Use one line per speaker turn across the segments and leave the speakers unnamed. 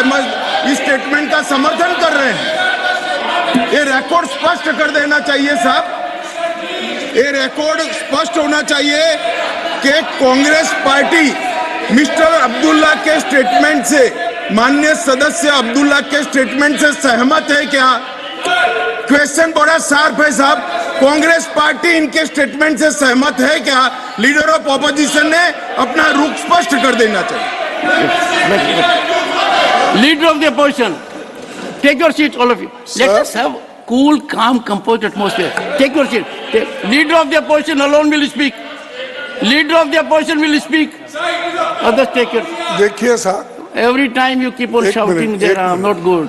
इस स्टेटमेंट का समर्थन कर रहे हैं। ये रिकॉर्ड स्पष्ट कर देना चाहिए साहब, ये रिकॉर्ड स्पष्ट होना चाहिए कि कांग्रेस पार्टी मिस्टर अब्दुल्ला के स्टेटमेंट से, माननीय सदस्य अब्दुल्ला के स्टेटमेंट से सहमत है क्या? क्वेश्चन बड़ा शार्प है साहब, कांग्रेस पार्टी इनके स्टेटमेंट से सहमत है क्या? लीडर ऑफ ऑपोजिशन ने अपना रुख स्पष्ट कर देना चाहिए।
Leader of the opposition, take your seat, all of you. Let us have cool, calm, composed atmosphere. Take your seat. Leader of the opposition alone will speak. Leader of the opposition will speak. Others take your.
देखिए साहब,
Every time you keep on shouting, there are not good.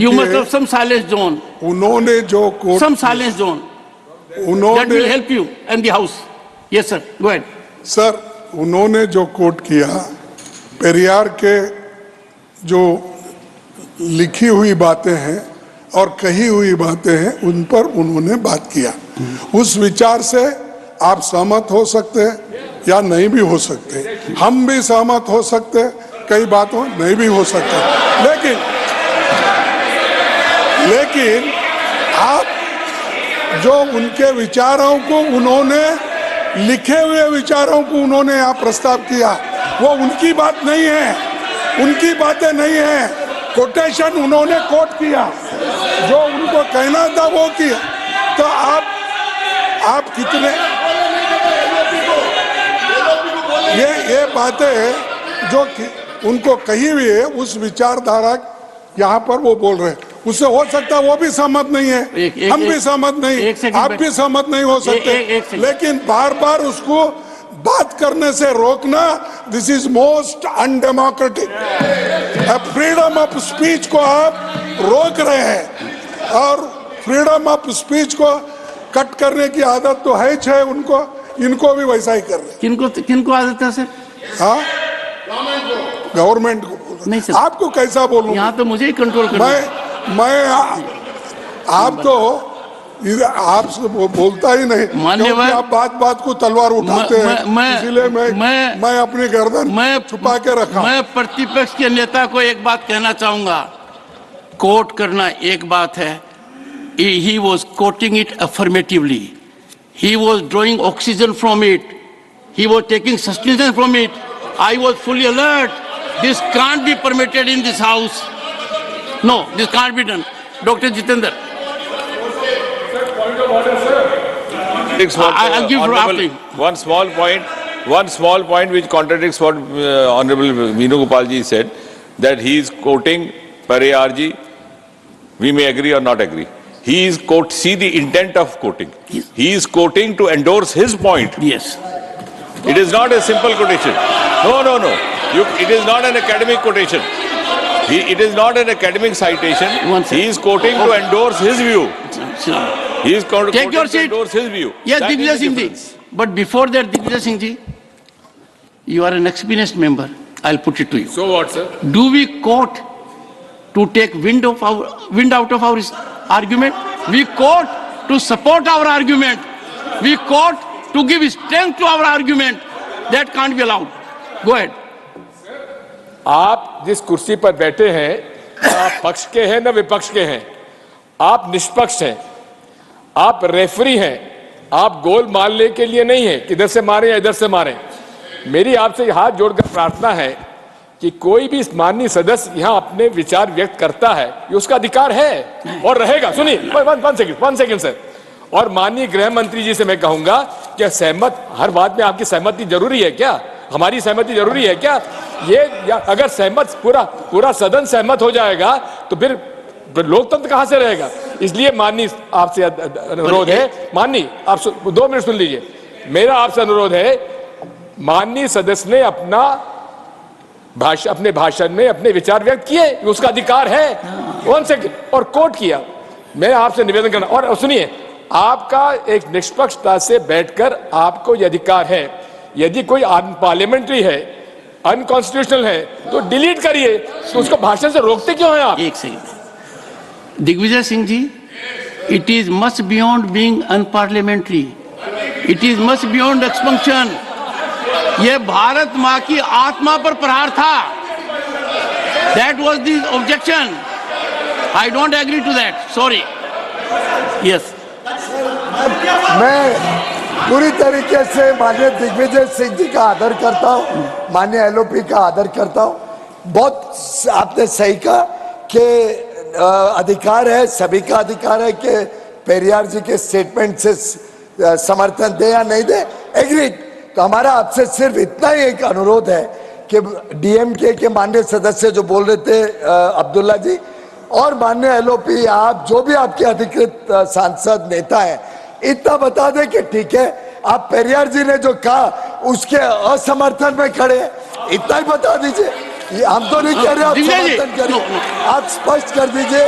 You must have some silence zone.
उन्होंने जो coat,
Some silence zone. That will
उन्होंने
help you and the house. Yes, sir. Go ahead.
Sir, उन्होंने जो coat किया, पेरियार के जो लिखी हुई बातें हैं और कही हुई बातें हैं, उन पर उन्होंने बात किया। उस विचार से आप सहमत हो सकते हैं या नहीं भी हो सकते, हम भी सहमत हो सकते, कई बातों नहीं भी हो सकते, लेकिन आप जो उनके विचारों को, उन्होंने लिखे हुए विचारों को उन्होंने यहाँ प्रस्ताव किया, वो उनकी बात नहीं है, उनकी बातें नहीं है। कोटेशन उन्होंने कोट किया, जो उनको कहना था वो किया। तो आप कितने ये बातें जो उनको कही हुई है, उस विचारधारा यहाँ पर वो बोल रहे हैं, उससे हो सकता है वो भी सहमत नहीं है, हम भी सहमत नहीं, आप भी सहमत नहीं हो सकते, लेकिन बार बार उसको बात करने से रोकना, this is most undemocratic. Freedom of speech को आप रोक रहे हैं और फ्रीडम ऑफ स्पीच को कट करने की आदत तो है ही, उनको, इनको भी वैसा ही कर रहे हैं।
किनको आदत है सर?
हाँ, गवर्नमेंट को
नहीं सर,
आपको कैसा बोलूं?
यहाँ तो मुझे ही कंट्रोल करना।
आप तो आपसे बोलता ही नहीं, क्योंकि आप बात को तलवार उठाते हैं, इसलिए मैं अपनी गर्दन छुपा के रखा।
मैं प्रतिपक्ष के नेता को एक बात कहना चाहूंगा, कोट करना एक बात है, he was quoting it affirmatively, he was drawing oxygen from it, he was taking sustenance from it. I was fully alert. This can't be permitted in this house. No, this can't be done. Dr. Jitendra. I'll give you after.
One small point which contradicts what Honorable Meenu Gopalji said, that he is quoting Pariyar ji. We may agree or not agree. He is see the intent of quoting.
Yes.
He is quoting to endorse his point.
Yes.
It is not a simple quotation. No. It is not an academic quotation. It is not an academic citation. He is quoting to endorse his view. He is quoting
Take your
to
seat.
endorse his view.
Yes,
That
Digvijay
is the
Singh ji.
difference.
But before that, Digvijay Singh ji, you are an experienced member. I'll put it to you.
So what, sir?
Do we quote to take wind out of our argument? We quote to support our argument. We quote to give strength to our argument. That can't be allowed. Go ahead.
आप जिस कुर्सी पर बैठे हैं, आप पक्ष के हैं न विपक्ष के हैं, आप निष्पक्ष हैं, आप रेफरी हैं, आप गोल मारने के लिए नहीं है कि इधर से मारे या इधर से मारे। मेरी आपसे हाथ जोड़कर प्रार्थना है कि कोई भी माननीय सदस्य यहाँ अपने विचार व्यक्त करता है, ये उसका अधिकार है और रहेगा। सुनिए, वन सेकंड सर। और माननीय गृह मंत्री जी से मैं कहूंगा कि सहमत, हर बात में आपकी सहमति जरूरी है क्या? हमारी सहमति जरूरी है क्या? अगर सहमत पूरा सदन सहमत हो जाएगा तो फिर लोकतंत्र कहां से रहेगा? इसलिए माननीय आपसे अनुरोध है, माननीय आप 2 मिनट सुन लीजिए, मेरा आपसे अनुरोध है, माननीय सदस्य ने अपने भाषण में अपने विचार व्यक्त किए, उसका अधिकार है, वन सेकंड, और कोट किया। मैं आपसे निवेदन करना, और सुनिए, आपका एक निष्पक्षता से बैठकर आपको यह अधिकार है, यदि कोई अनपार्लियामेंट्री है, अनकॉन्स्टिट्यूशनल है, तो डिलीट करिए, तो उसको भाषण से रोकते क्यों हैं आप?
एक second. Digvijay Singh ji, it is much beyond being unparliamentary, it is much beyond expansion. यह भारत मां की आत्मा पर प्रहार था। That was the objection. I don't agree to that. Sorry. Yes.
मैं पूरी तरीके से माननीय दिग्विजय सिंह जी का आदर करता हूं, माननीय एलओपी का आदर करता हूं। बहुत आपने सही कहा कि अधिकार है, सभी का अधिकार है कि पेरियार जी के स्टेटमेंट से समर्थन दे या नहीं दे, एग्रीड। तो हमारा आपसे सिर्फ इतना ही एक अनुरोध है कि डीएमके के माननीय सदस्य जो बोल रहे थे अब्दुल्ला जी, और माननीय एलओपी, आप जो भी आपके अधिकृत सांसद नेता है, इतना बता दें कि ठीक है, आप पेरियार जी ने जो कहा उसके असमर्थन में खड़े हैं, इतना ही बता दीजिए। हम तो नहीं कह रहे आप समर्थन करिए, आप स्पष्ट कर दीजिए